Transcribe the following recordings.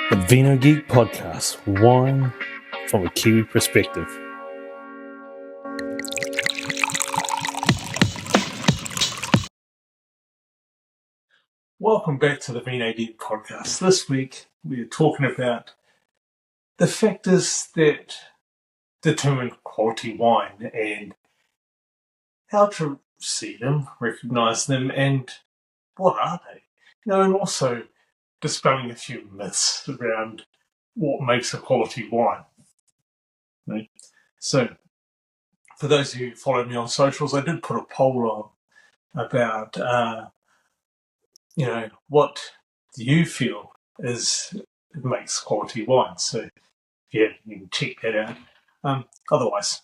The Vino Geek Podcast, wine from a Kiwi perspective. Welcome back to the Vino Geek Podcast. This week we're talking about the factors that determine quality wine and how to see them, recognise them, and what are they? And also dispelling a few myths around what makes a quality wine. Right? So, for those of you who follow me on socials, I did put a poll on about, what do you feel makes quality wine? So, yeah, you can check that out. Otherwise,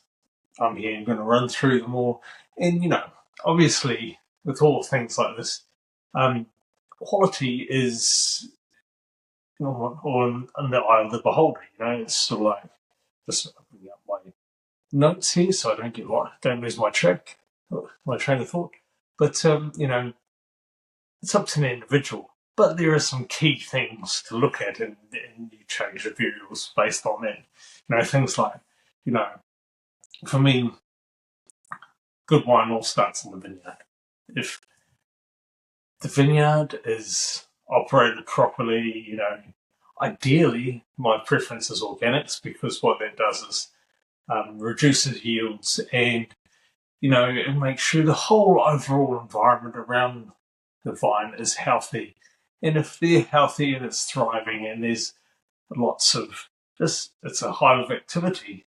I'm here and going to run through them all. And, obviously, with all things like this, quality is on the eye of the beholder. It's sort of like just opening up my notes here so I don't lose my train of thought. But it's up to the individual. But there are some key things to look at, and you change the variables based on that. Things like, for me, good wine all starts in the vineyard. If the vineyard is operated properly, ideally my preference is organics, because what that does is reduces yields and, it makes sure the whole overall environment around the vine is healthy. And if they're healthy and it's thriving and there's lots of it's a hive of activity,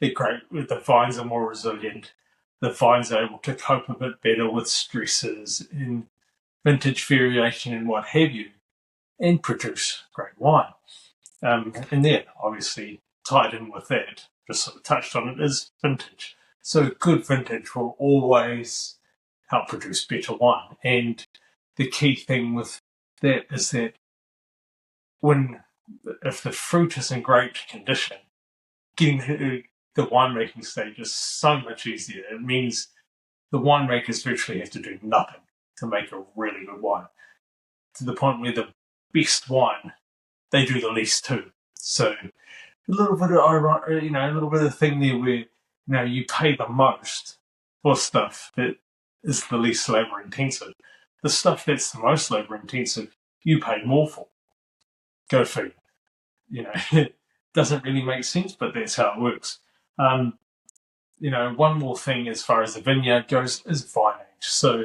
they're great. The vines are more resilient. The vines are able to cope a bit better with stresses and vintage variation and what have you, and produce great wine. And then, obviously, tied in with that, just sort of touched on it, is vintage. So good vintage will always help produce better wine. And the key thing with that is that if the fruit is in great condition, getting to the winemaking stage is so much easier. It means the winemakers virtually have to do nothing to make a really good wine, to the point where the best wine, they do the least too. So a little bit of thing there where, you pay the most for stuff that is the least labour intensive. The stuff that's the most labour intensive, you pay more for. Go figure. It doesn't really make sense, but that's how it works. One more thing as far as the vineyard goes is vine age. So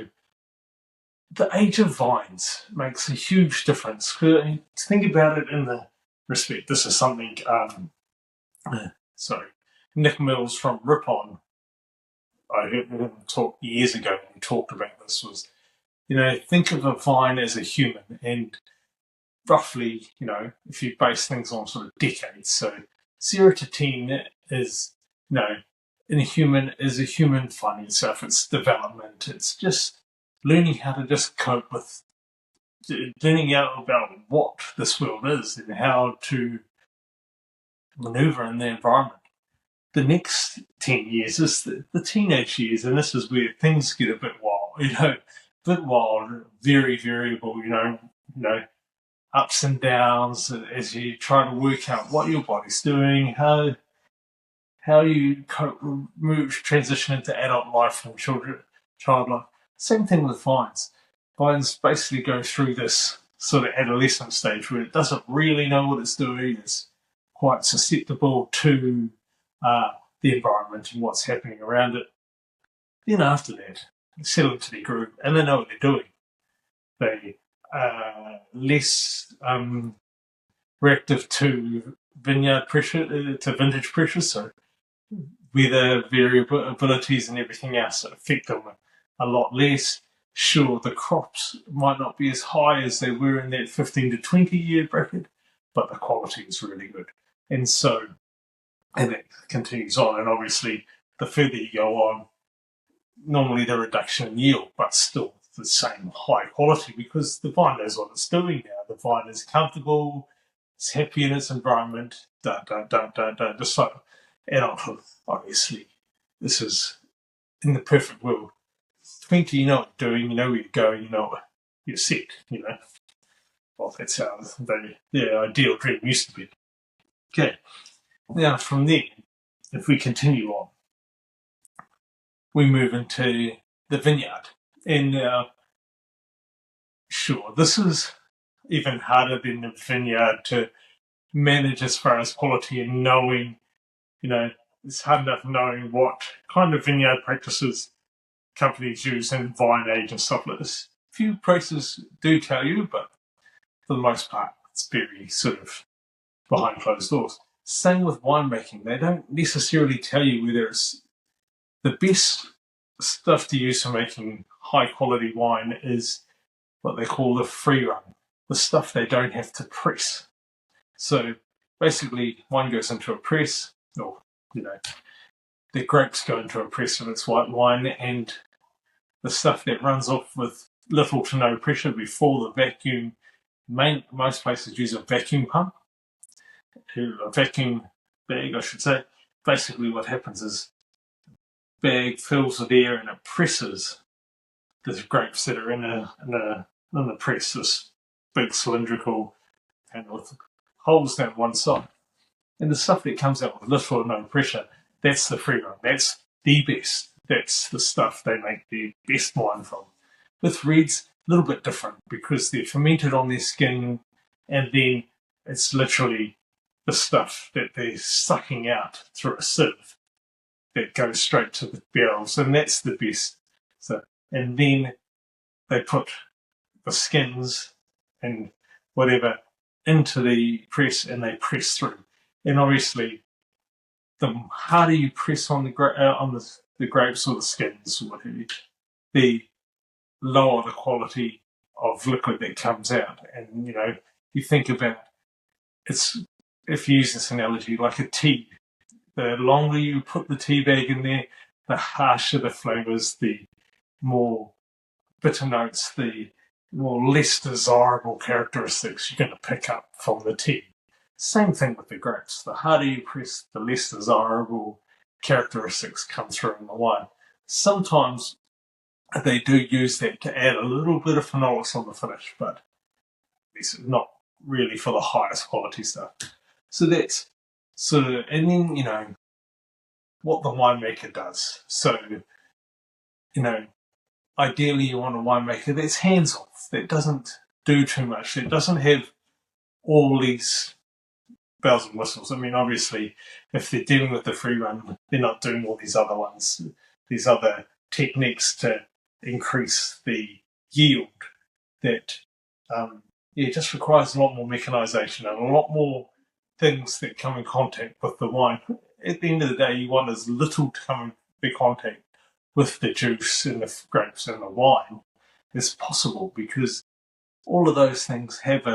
the age of vines makes a huge difference. Think about it in the respect. This is something, Nick Mills from Ripon, I heard him talk years ago when he talked about this, was, think of a vine as a human, and roughly, if you base things on sort of decades, so 0 to 10 is, in a human is a human finding itself, it's development, it's just learning how to just cope with, learning out about what this world is and how to maneuver in the environment. The next 10 years is the teenage years, and this is where things get a bit wild, very variable, ups and downs as you try to work out what your body's doing, how you transition into adult life from child life. Same thing with vines. Vines basically go through this sort of adolescent stage where it doesn't really know what it's doing. It's quite susceptible to the environment and what's happening around it. Then after that, they settle into their groove and they know what they're doing. They are less reactive to vineyard pressure, to vintage pressure, so weather variabilities and everything else affect them a lot less. Sure, the crops might not be as high as they were in that 15 to 20 year bracket, but the quality is really good. And it continues on. And obviously, the further you go on, normally the reduction in yield, but still the same high quality, because the vine knows what it's doing now. The vine is comfortable, it's happy in its environment, just so adulthood, obviously. This is in the perfect world. 20, you know what you're doing, you know where you're going, you know you're set, Well, that's how their ideal dream used to be. Okay, now from there, if we continue on, we move into the vineyard. And sure, this is even harder than the vineyard to manage as far as quality and knowing, it's hard enough knowing what kind of vineyard practices companies use and vine age and stuff like this. Few places do tell you, but for the most part, it's very sort of behind closed doors. Same with winemaking. They don't necessarily tell you whether it's the best stuff to use for making high quality wine is what they call the free run, the stuff they don't have to press. So basically, wine goes into a press, or, the grapes go into a press of its white wine, and the stuff that runs off with little to no pressure before the vacuum. Most places use a vacuum pump, a vacuum bag, I should say. Basically, what happens is bag fills with air and it presses the grapes that are in the press, this big cylindrical and with holes down one side. And the stuff that comes out with little or no pressure, that's the free run. That's the best. That's the stuff they make the best wine from. With reds, a little bit different because they're fermented on their skin and then it's literally the stuff that they're sucking out through a sieve that goes straight to the barrels, and that's the best. So, and then they put the skins and whatever into the press and they press through. And obviously, the harder you press on the grapes or the skins or whatever, the lower the quality of liquid that comes out. And you think about if you use this analogy like a tea, the longer you put the tea bag in there, the harsher the flavors, the more bitter notes, the more less desirable characteristics you're going to pick up from the tea. Same thing with the grapes. The harder you press, the less desirable characteristics come through in the wine. Sometimes they do use that to add a little bit of phenolics on the finish, but it's not really for the highest quality stuff. So that's sort of, and then, what the winemaker does. So, ideally you want a winemaker that's hands-off, that doesn't do too much, that doesn't have all these bells and whistles. I mean, obviously, if they're dealing with the free run, they're not doing all these other ones, these other techniques to increase the yield that, it just requires a lot more mechanisation and a lot more things that come in contact with the wine. At the end of the day, you want as little to come in contact with the juice and the grapes and the wine as possible, because all of those things have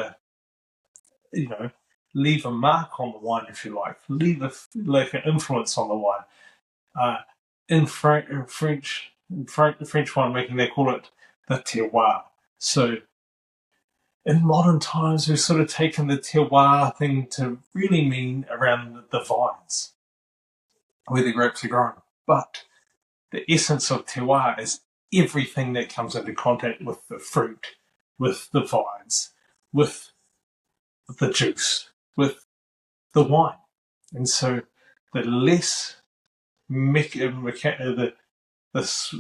leave a mark on the wine, if you leave an influence on the wine. In French winemaking, they call it the terroir. So in modern times, we've sort of taken the terroir thing to really mean around the vines, where the grapes are grown. But the essence of terroir is everything that comes into contact with the fruit, with the vines, with the juice, with the wine. And so the less the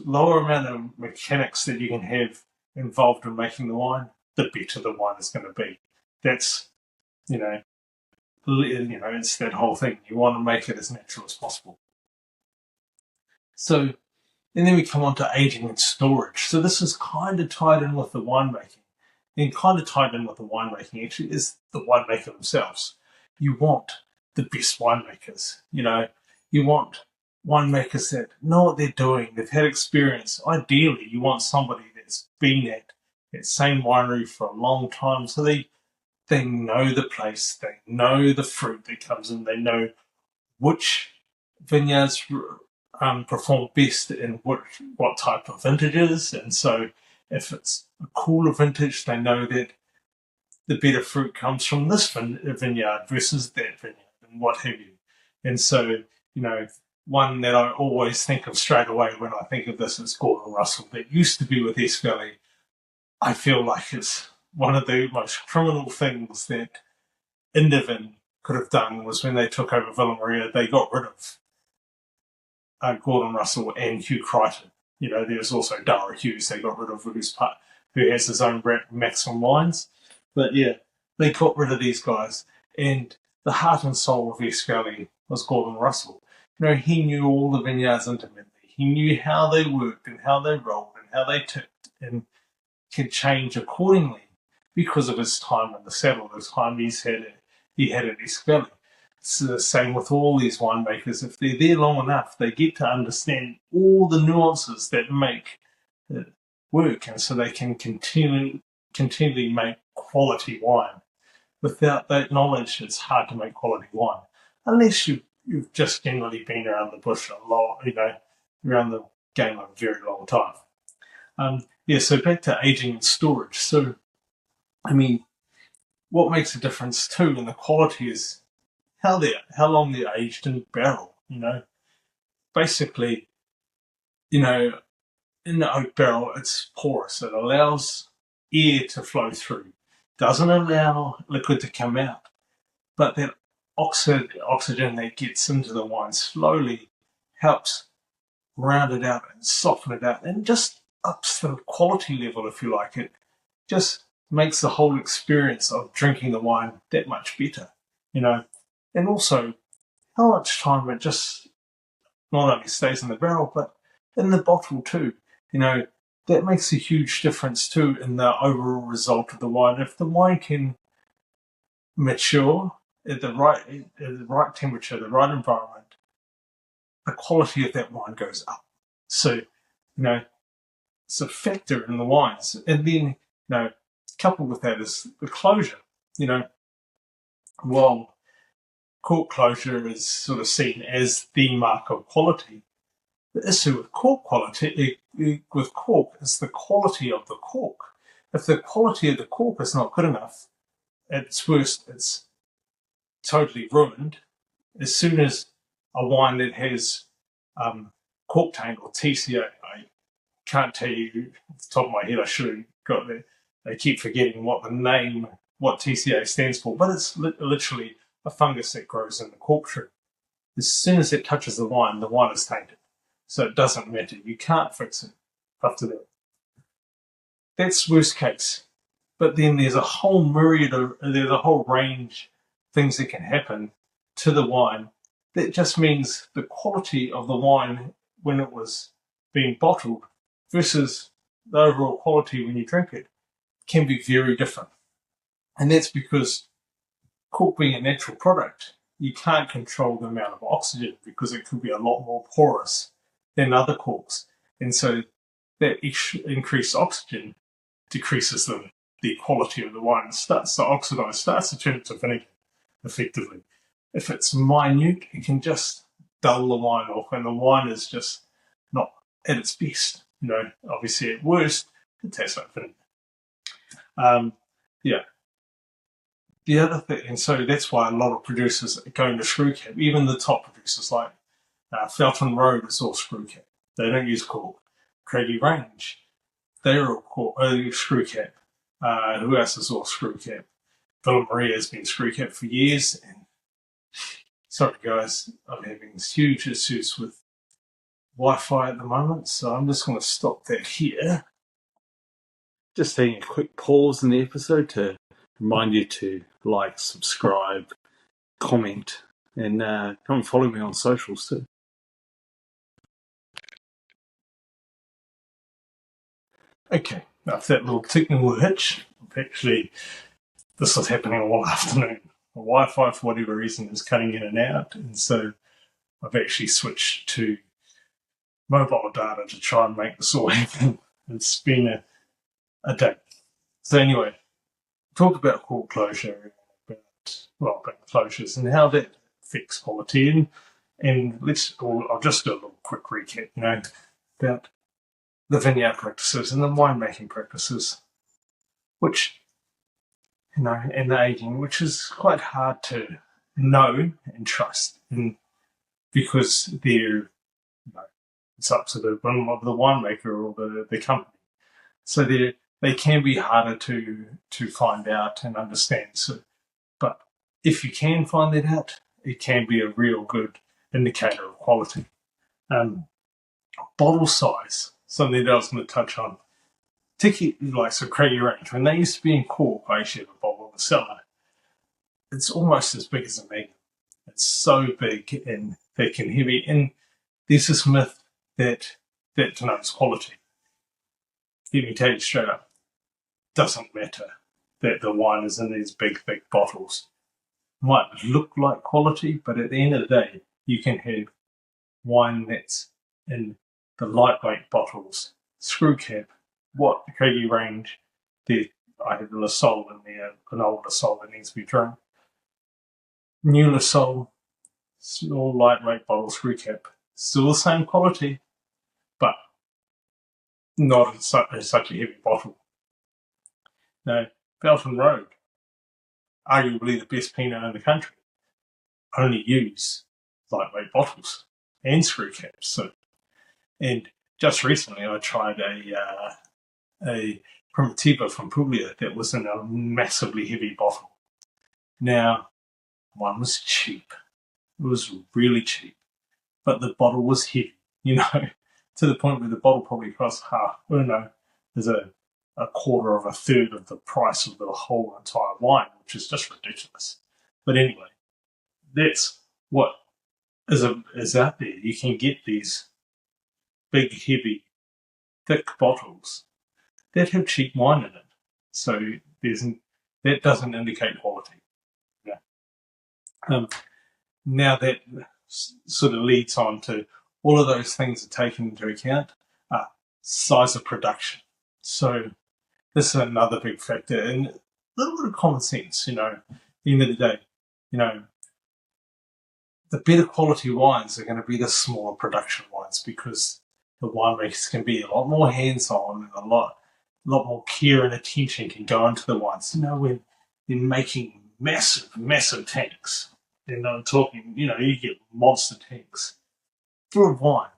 lower amount of mechanics that you can have involved in making the wine, the better the wine is going to be. That's, it's that whole thing. You want to make it as natural as possible. So, and then we come on to aging and storage. So this is kind of tied in with the winemaking. And kind of tied in with the winemaking actually is the winemaker themselves. You want the best winemakers. You want winemakers that know what they're doing. They've had experience. Ideally, you want somebody that's been at that same winery for a long time, so they know the place, they know the fruit that comes in, they know which vineyards perform best in what type of vintages. And so if it's a cooler vintage, they know that the better fruit comes from this vineyard versus that vineyard and what have you. And so, one that I always think of straight away when I think of this is Gordon Russell. That used to be with S Valley. I feel like it's one of the most criminal things that Indivin could have done was when they took over Villa Maria, they got rid of Gordon Russell and Hugh Crichton. You know, there's also Dara Hughes they got rid of, who has his own brand, Maximum Wines. But yeah, they got rid of these guys. And the heart and soul of Escali was Gordon Russell. You know, he knew all the vineyards intimately. He knew how they worked and how they rolled and how they ticked and could change accordingly because of his time in the saddle, the time he had at Escali. It's the same with all these winemakers. If they're there long enough, they get to understand all the nuances that make it work, and so they can continually make quality wine. Without that knowledge, it's hard to make quality wine, unless you've just generally been around the bush a lot, you know, around the game a very long time. So back to aging and storage. So, I mean, what makes a difference too in the quality is how long they're aged in barrel. You know, basically, you know, in the oak barrel, it's porous. It allows air to flow through, doesn't allow liquid to come out. But that oxygen that gets into the wine slowly helps round it out and soften it out and just ups the quality level, if you like. It just makes the whole experience of drinking the wine that much better, you know. And also, how much time it just not only stays in the barrel, but in the bottle too. You know, that makes a huge difference too in the overall result of the wine. If the wine can mature at the right temperature, the right environment, the quality of that wine goes up. So, you know, it's a factor in the wines. And then, you know, coupled with that is the closure. You know, while cork closure is sort of seen as the mark of quality, the issue with with cork is the quality of the cork. If the quality of the cork is not good enough, at its worst, it's totally ruined. As soon as a wine that has cork taint or TCA, I can't tell you off the top of my head, I should have got that. I keep forgetting what TCA stands for, but it's literally a fungus that grows in the cork tree. As soon as it touches the wine is tainted. So it doesn't matter. You can't fix it after that. That's worst case. But then there's a whole range of things that can happen to the wine that just means the quality of the wine when it was being bottled versus the overall quality when you drink it can be very different. And that's because cork being a natural product, you can't control the amount of oxygen because it could be a lot more porous than other corks. And so that increased oxygen decreases the quality of the wine. It starts to oxidize, starts to turn into vinegar, effectively. If it's minute, it can just dull the wine off, and the wine is just not at its best. You know, obviously at worst, it tastes like vinegar. Yeah. The other thing, and so that's why a lot of producers go into screw cap, even the top producers like Felton Road is all screw cap. They don't use cork. Craigie Range, they're all screw cap. Who else is all screw cap? Villa Maria has been screw cap for years. And sorry guys, I'm having huge issues with Wi-Fi at the moment, so I'm just going to stop that here. Just taking a quick pause in the episode to remind you to like, subscribe, comment, and come and follow me on socials too. Okay, after that little technical hitch, this was happening all afternoon. The Wi-Fi, for whatever reason, is cutting in and out, and so I've actually switched to mobile data to try and make this all happen. It's been a day. So anyway, talk about cork closure, about closures and how that affects quality. And I'll just do a little quick recap, you know, about the vineyard practices and the winemaking practices, which, you know, and the aging, which is quite hard to know and trust, and because it's up to the winemaker or the company. So they're they can be harder to find out and understand. So, but if you can find that out, it can be a real good indicator of quality. Bottle size, something that I was going to touch on. Particularly like so Craigie Range, when they used to be in cork, I actually have a bottle in the cellar. It's almost as big as a magnum. It's so big and thick and heavy. And there's this myth that denotes quality. Let me tell you straight up, doesn't matter that the wine is in these big, thick bottles. Might look like quality, but at the end of the day, you can have wine that's in the lightweight bottles, screw cap, what the Craigie Range did. I had the La Sol in there, an old La Sol that needs to be drunk. New La Sol, small lightweight bottle, screw cap, still the same quality, but not in such a heavy bottle. Now, Belton Road, arguably the best Pinot in the country, only use lightweight bottles and screw caps. So, and just recently I tried a Primitiva from Puglia that was in a massively heavy bottle. Now, one was cheap. It was really cheap. But the bottle was heavy, to the point where the bottle probably cost there's a quarter of a third of the price of the whole entire wine, which is just ridiculous. But anyway, that's what is out there. You can get these big, heavy, thick bottles that have cheap wine in it. So that doesn't indicate quality. Now that sort of leads on to all of those things are taken into account. Size of production. So this is another big factor, and a little bit of common sense. At the end of the day, the better quality wines are going to be the smaller production wines because the winemakers can be a lot more hands-on and a lot more care and attention can go into the wines. When they're making massive tanks, and I'm talking, you get monster tanks full of wine.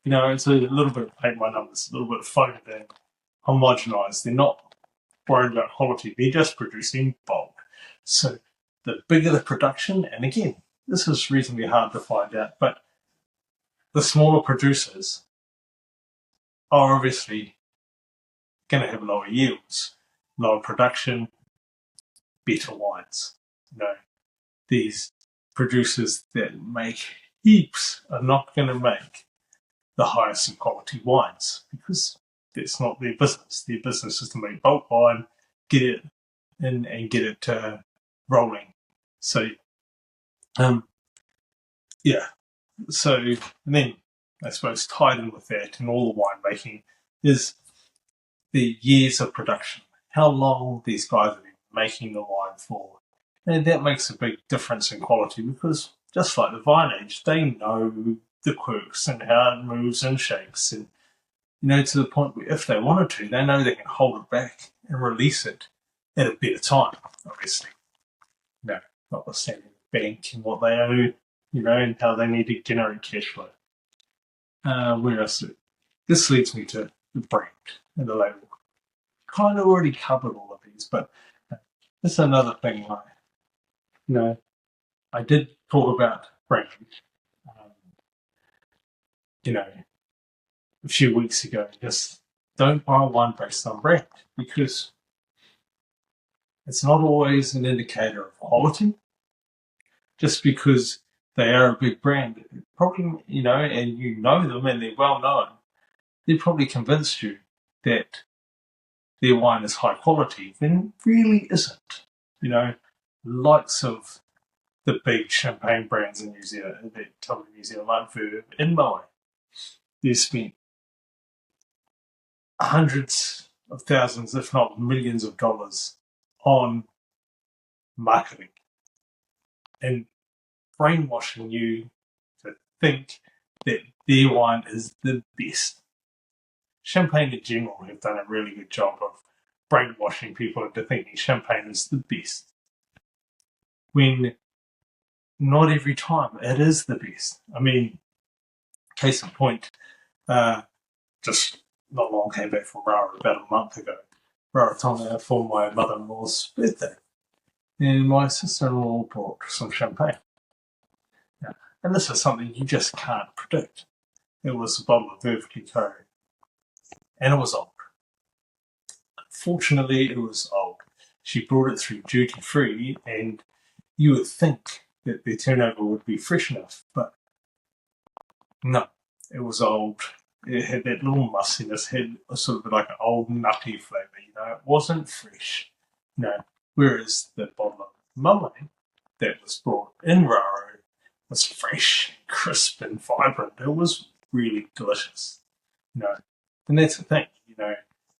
It's a little bit, paint my numbers, a little bit foamed and homogenized. They're not worried about quality. They're just producing bulk. So the bigger the production, and again, this is reasonably hard to find out, but the smaller producers are obviously going to have lower yields, lower production, better wines. These producers that make heaps are not going to make the highest in quality wines because that's not their business. Their business is to make bulk wine, get it in and get it rolling. So, So then I suppose tied in with that and all the winemaking is the years of production. How long these guys have been making the wine for. And that makes a big difference in quality because just like the vine age, they know the quirks and how it moves and shakes. And, to the point where if they wanted to, they know they can hold it back and release it at a better time, obviously. Notwithstanding the bank and what they owe, and how they need to generate cash flow. Where else? This leads me to the brand and the label. Kind of already covered all of these, but this is another thing. I did talk about brand, a few weeks ago. Just don't buy one based on brand because it's not always an indicator of quality. Just because they are a big brand, probably, and you know them and they're well known, they probably convinced you that their wine is high quality, then it really isn't. Likes of the big champagne brands in New Zealand, that come to New Zealand, like Verve and Moe, they've spent hundreds of thousands, if not millions of dollars on marketing and brainwashing you to think that their wine is the best. Champagne in general have done a really good job of brainwashing people into thinking champagne is the best. When not every time it is the best. I mean, case in point, just not long came back from Rara about a month ago. Rarotonga for my mother-in-law's birthday. And my sister-in-law brought some champagne. Yeah. And this is something you just can't predict. It was a bottle of Veuve Clicquot, and it was old. Fortunately, it was old. She brought it through duty free, and you would think that the turnover would be fresh enough, but no, it was old. It had that little mustiness, had a sort of like an old nutty flavour, it wasn't fresh. Whereas the bottle of Mulway that was brought in Raro was fresh, crisp, and vibrant. It was really delicious. And that's the thing, you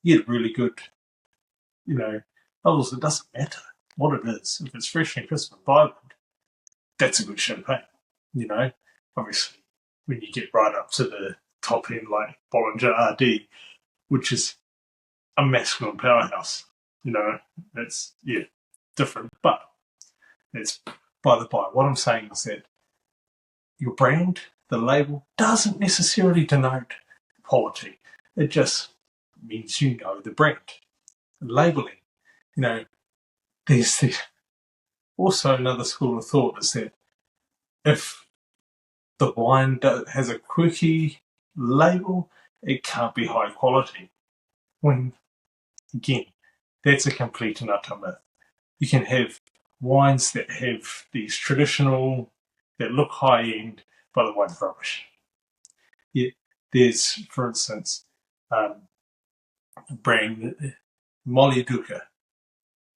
get really good, bubbles. It doesn't matter what it is. If it's fresh and crisp and vibrant, that's a good champagne. Obviously, when you get right up to the top end, like Bollinger RD, which is a masculine powerhouse, that's different. But it's by the by. What I'm saying is that your brand, the label, doesn't necessarily denote quality. It just means you know the brand. Labeling, there's also another school of thought is that if the wine has a quirky label, it can't be high quality. When, again, that's a complete and utter myth. You can have wines that have these traditional, that look high end, but the wine's rubbish. There's, for instance, a brand, Molly Duca.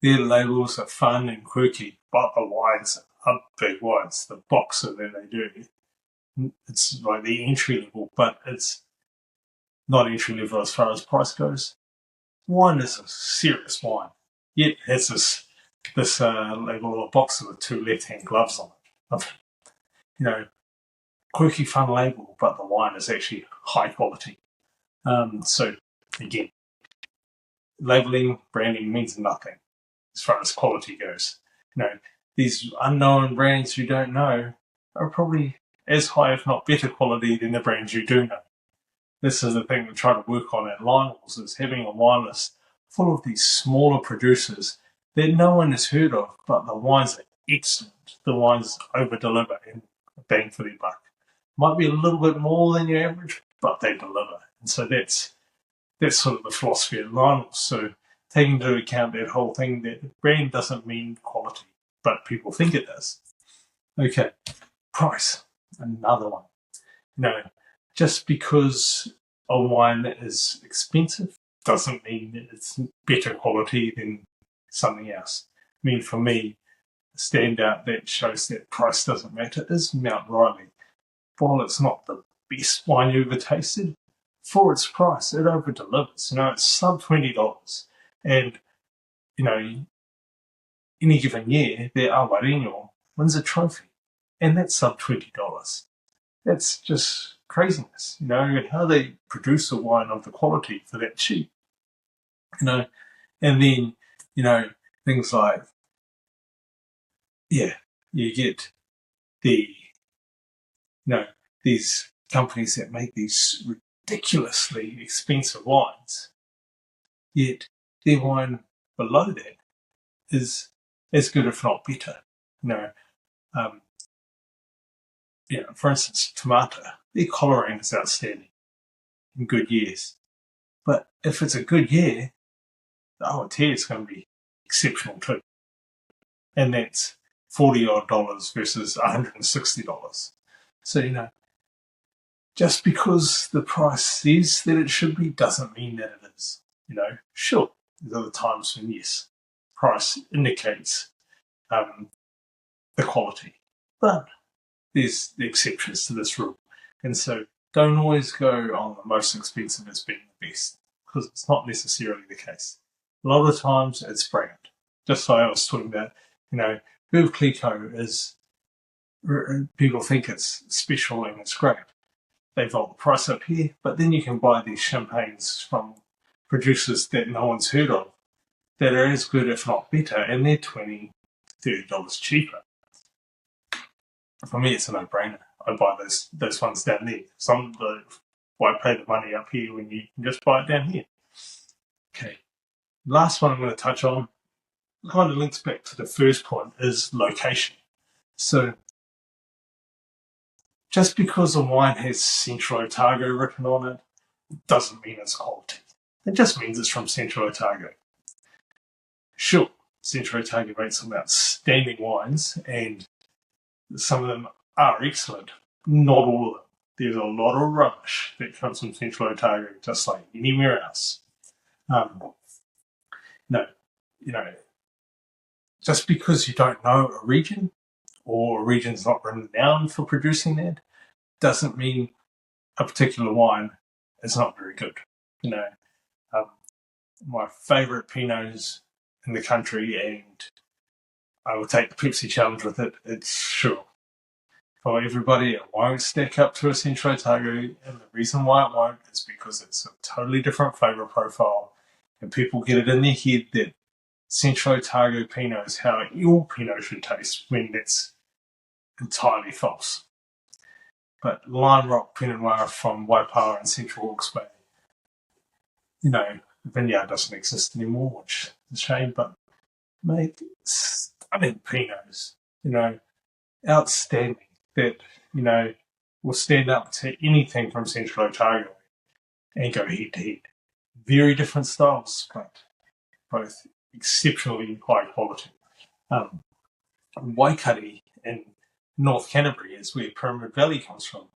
Their labels are fun and quirky, but the wines are big wines. The boxer that they do, it's like the entry level, but it's not entry level as far as price goes. Wine is a serious wine. Yet it has this label of a boxer with two left-hand gloves on it. Quirky, fun label, but the wine is actually high quality. So again, labeling, branding means nothing as far as quality goes. These unknown brands you don't know are probably as high, if not better quality than the brands you do know. This is the thing we try to work on at Lionel's, is having a wine list full of these smaller producers that no one has heard of, but the wines are excellent. The wines over-deliver and bang for their buck. Might be a little bit more than your average, but they deliver. And so that's sort of the philosophy at Lionel's. So taking into account that whole thing, that brand doesn't mean quality, but people think it does. Okay, price, another one. Just because a wine is expensive doesn't mean that it's better quality than something else. For me, the standout that shows that price doesn't matter is Mount Riley. While it's not the best wine you ever tasted, for its price, it over delivers. It's sub $20. And, any given year, their Awarino wins a trophy. And that's sub $20. That's just craziness, and how they produce a wine of the quality for that cheap, and then, things like, you get these companies that make these ridiculously expensive wines, yet their wine below that is as good, if not better. For instance, Tomato, their coloring is outstanding in good years. But if it's a good year, the OT is going to be exceptional too. And that's $40 versus $160. So, just because the price says that it should be doesn't mean that it is. Sure, there's other times when, yes, price indicates the quality. But there's the exceptions to this rule. And so don't always go on the most expensive as being the best, because it's not necessarily the case. A lot of the times it's brand. Just like I was talking about, Veuve Clicquot is, people think it's special and it's great. They vault the price up here, but then you can buy these champagnes from producers that no one's heard of that are as good, if not better, and they're $20, $30 cheaper. For me, it's a no-brainer. I buy those ones down there. why pay the money up here when you can just buy it down here? Okay. Last one I'm going to touch on kind of links back to the first point is location. So just because a wine has Central Otago written on it doesn't mean it's quality. It just means it's from Central Otago. Sure, Central Otago makes some outstanding wines, and some of them are excellent. Not all of them. There's a lot of rubbish that comes from Central Otago, just like anywhere else. No, just because you don't know a region or a region's not renowned for producing that doesn't mean a particular wine is not very good. My favourite Pinots in the country, and I will take the Pepsi challenge with it. It's sure. For everybody, it won't stack up to a Central Otago, and the reason why it won't is because it's a totally different flavour profile, and people get it in their head that Central Otago Pinot is how your Pinot should taste, when that's entirely false. But Lime Rock Pinot Noir from Waipawa and Central Hawke's Bay, the vineyard doesn't exist anymore, which is a shame, but mate, stunning Pinots, outstanding, that, will stand up to anything from Central Otago and go head to head. Very different styles, but both exceptionally high quality. Waikari in North Canterbury is where Pyramid Valley comes from.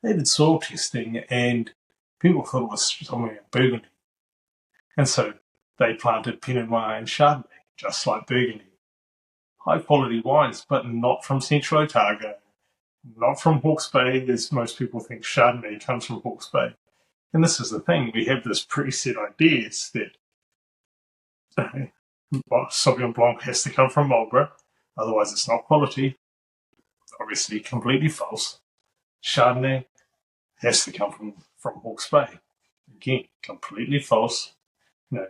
They did soil testing and people thought it was somewhere in Burgundy. And so they planted Pinot Noir and Chardonnay, just like Burgundy. High quality wines, but not from Central Otago, not from Hawke's Bay, as most people think Chardonnay comes from Hawke's Bay. And this is the thing, we have this preset ideas that Sauvignon Blanc has to come from Marlborough, otherwise it's not quality. Obviously completely false. Chardonnay has to come from Hawke's Bay. Again, completely false. And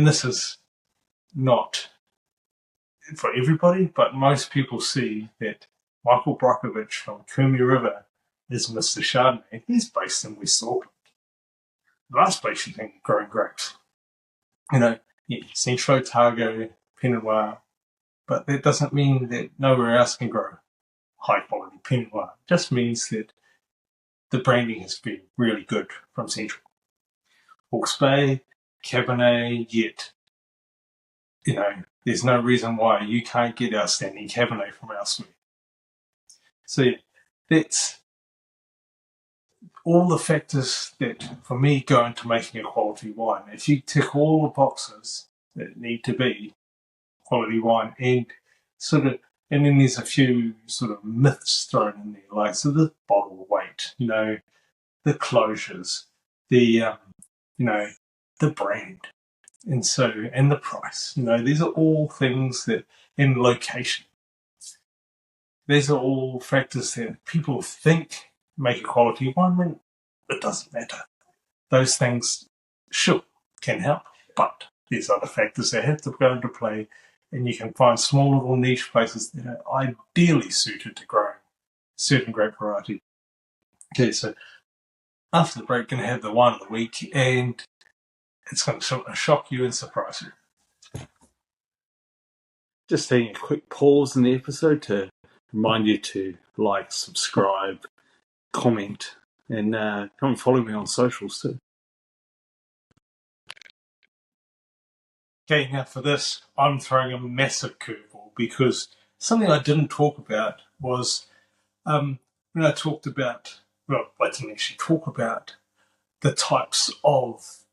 this is not for everybody, but most people see that Michael Brockovich from Kurmi River is Mr. Chardonnay. He's based in West Auckland. The last place you think growing grapes. Central Otago, Pinot Noir, but that doesn't mean that nowhere else can grow high quality Pinot Noir. It just means that the branding has been really good from Central. Hawke's Bay, Cabernet, yet, there's no reason why you can't get outstanding Cabernet from elsewhere. So that's all the factors that, for me, go into making a quality wine. If you tick all the boxes that need to be quality wine, and then there's a few sort of myths thrown in there, like the bottle weight, the closures, the brand, and the price. These are all things that, in location, these are all factors that people think make a quality wine when it doesn't matter. Those things, sure, can help, but there's other factors that have to go into play, and you can find small little niche places that are ideally suited to growing a certain grape variety. Okay, so after the break, going to have the wine of the week, and it's going to shock you and surprise you. Just taking a quick pause in the episode to remind you to like, subscribe, comment, and come and follow me on socials too. Okay, now for this, I'm throwing a massive curveball, because something I didn't talk about was when I talked about, well, I didn't actually talk about the types of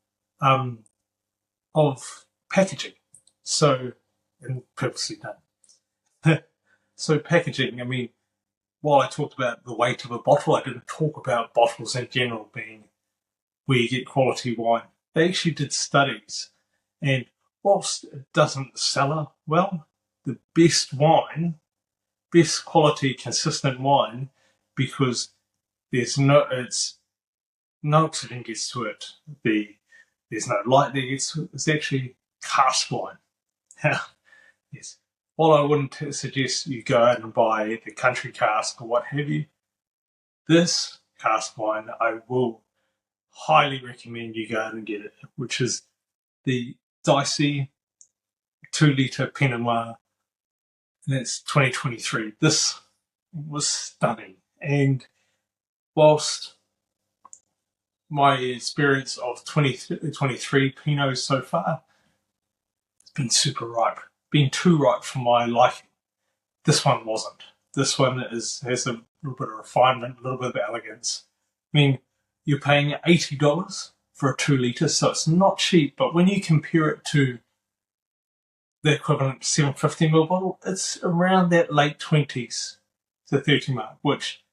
packaging. So, and purposely done. So packaging, while I talked about the weight of a bottle, I didn't talk about bottles in general being where you get quality wine. They actually did studies, and whilst it doesn't sell well, the best quality, consistent wine, because no oxygen gets to it, there's no light that gets to it, it's actually cask wine. Yes. While I wouldn't suggest you go out and buy the country cask or what have you, this cask wine, I will highly recommend you go out and get it, which is the Dicey 2-litre Pinot Noir, and it's 2023. This was stunning, and whilst my experience of 2023 Pinot so far has been super ripe, been too ripe for my liking, this one wasn't. This one has a little bit of refinement, a little bit of elegance. I mean, you're paying $80 for a 2-litre, so it's not cheap, but when you compare it to the equivalent 750ml bottle, it's around that late 20s to 30 mark, which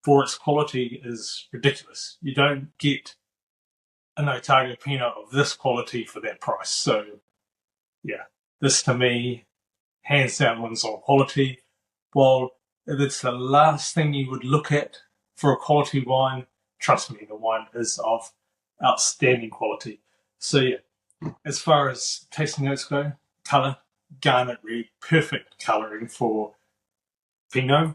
for its quality is ridiculous. You don't get an Otago Pinot of this quality for that price. So yeah, this to me, hands down, wins on quality. While if it's the last thing you would look at for a quality wine, trust me, the wine is of outstanding quality. So yeah, as far as tasting notes go, colour, garnet red, perfect colouring for Pinot.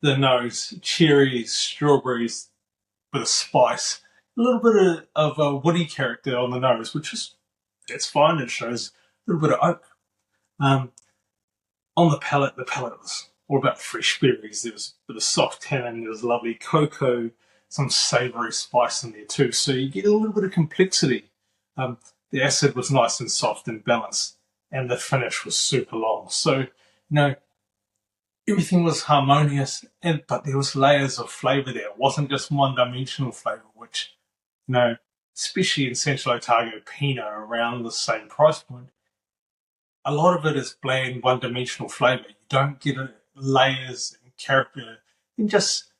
The nose, cherries, strawberries, bit of spice, a little bit of a woody character on the nose, that's fine. It shows a little bit of oak. On the palate was all about fresh berries. There was a bit of soft tannin, there was lovely cocoa, some savoury spice in there too. So you get a little bit of complexity. The acid was nice and soft and balanced, and the finish was super long. So, everything was harmonious, but there was layers of flavour there. It wasn't just one-dimensional flavour, which, especially in Central Otago Pinot around the same price point, a lot of it is bland, one-dimensional flavour. You don't get layers and character, and just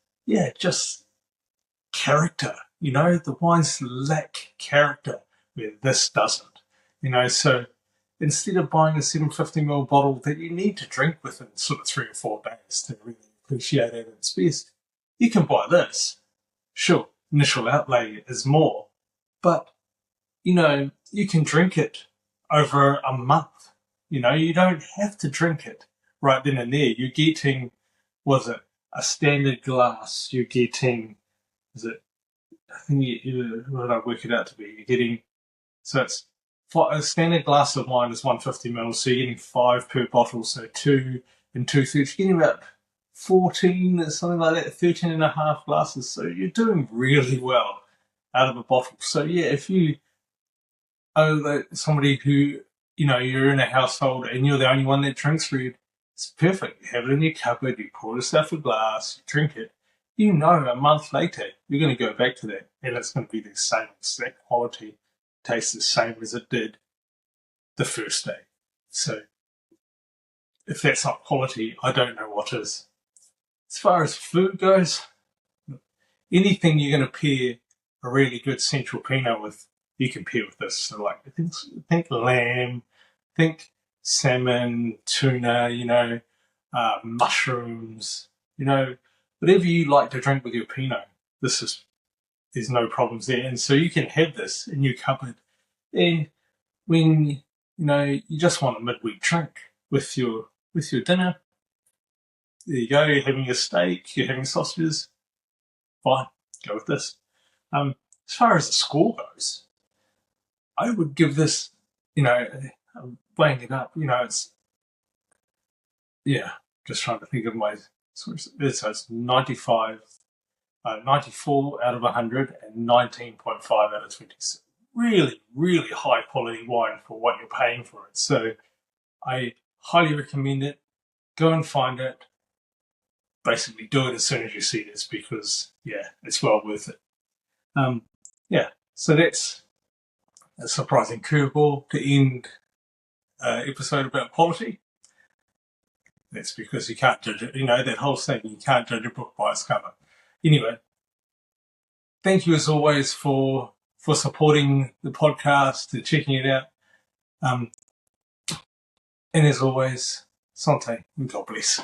character. The wines lack character where this doesn't. So instead of buying a 750ml bottle that you need to drink within sort of 3 or 4 days to really appreciate it at its best, you can buy this. Sure, initial outlay is more, but you can drink it over a month. You don't have to drink it right then and there. You're getting, a standard glass? You're getting, I think what did I work it out to be? You're getting, so it's, for a standard glass of wine is 150ml, so you're getting 5 per bottle, so 2 and 2/3. You're getting about 14 or something like that, 13 and a half glasses. So you're doing really well out of a bottle. So yeah, if you owe somebody who, you're in a household and you're the only one that drinks red, it's perfect. You have it in your cupboard, you pour yourself a glass, you drink it. A month later, you're going to go back to that, and it's going to be the same exact quality, taste the same as it did the first day. So if that's not quality, I don't know what is. As far as food goes, anything you're going to pair a really good Central Pinot with, you can pair with this. So think lamb, think salmon, tuna, mushrooms, whatever you like to drink with your Pinot, there's no problems there. And so you can have this in your cupboard. And when, you just want a midweek drink with your dinner, there you go, you're having your steak, you're having sausages, fine, go with this. As far as the score goes, I would give this, I'm weighing it up, it's, just trying to think of my source. So it's 94 out of 100 and 19.5 out of 20. So really, really high quality wine for what you're paying for it. So I highly recommend it. Go and find it. Basically do it as soon as you see this, because it's well worth it. So that's a surprising curveball to end episode about quality. That's because you can't judge it. That whole thing, you can't judge a book by its cover. Anyway, thank you as always for supporting the podcast and checking it out. And as always, Sante and God bless.